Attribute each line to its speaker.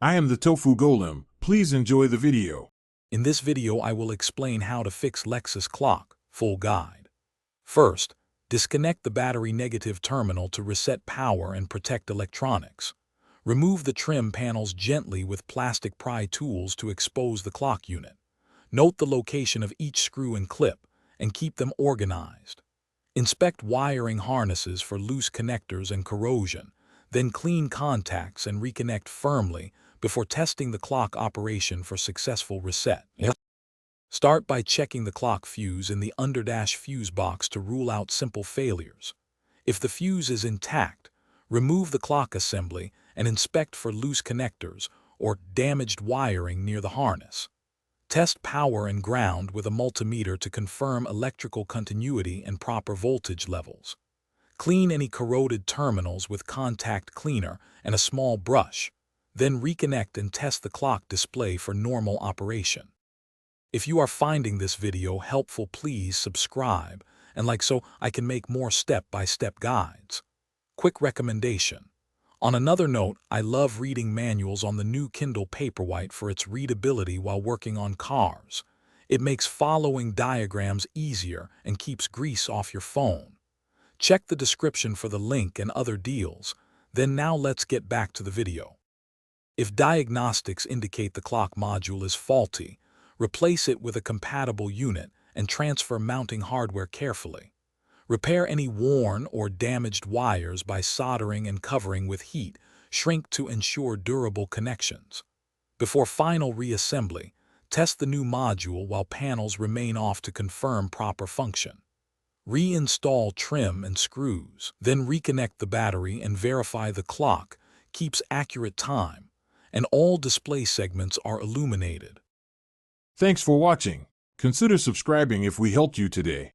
Speaker 1: I am the Tofu Golem. Please enjoy the video.
Speaker 2: In this video, I will explain how to fix Lexus clock, full guide. First, disconnect the battery negative terminal to reset power and protect electronics. Remove the trim panels gently with plastic pry tools to expose the clock unit. Note the location of each screw and clip and keep them organized. Inspect wiring harnesses for loose connectors and corrosion, then clean contacts and reconnect firmly before testing the clock operation for successful reset. Start by checking the clock fuse in the under-dash fuse box to rule out simple failures. If the fuse is intact, remove the clock assembly and inspect for loose connectors or damaged wiring near the harness. Test power and ground with a multimeter to confirm electrical continuity and proper voltage levels. Clean any corroded terminals with contact cleaner and a small brush. Then reconnect and test the clock display for normal operation. If you are finding this video helpful, please subscribe and like so I can make more step-by-step guides. Quick recommendation. On another note, I love reading manuals on the new Kindle Paperwhite for its readability while working on cars. It makes following diagrams easier and keeps grease off your phone. Check the description for the link and other deals. Then now let's get back to the video. If diagnostics indicate the clock module is faulty, replace it with a compatible unit and transfer mounting hardware carefully. Repair any worn or damaged wires by soldering and covering with heat shrink to ensure durable connections. Before final reassembly, test the new module while panels remain off to confirm proper function. Reinstall trim and screws, then reconnect the battery and verify the clock keeps accurate time and all display segments are illuminated.
Speaker 1: Thanks for watching. Consider subscribing if we helped you today.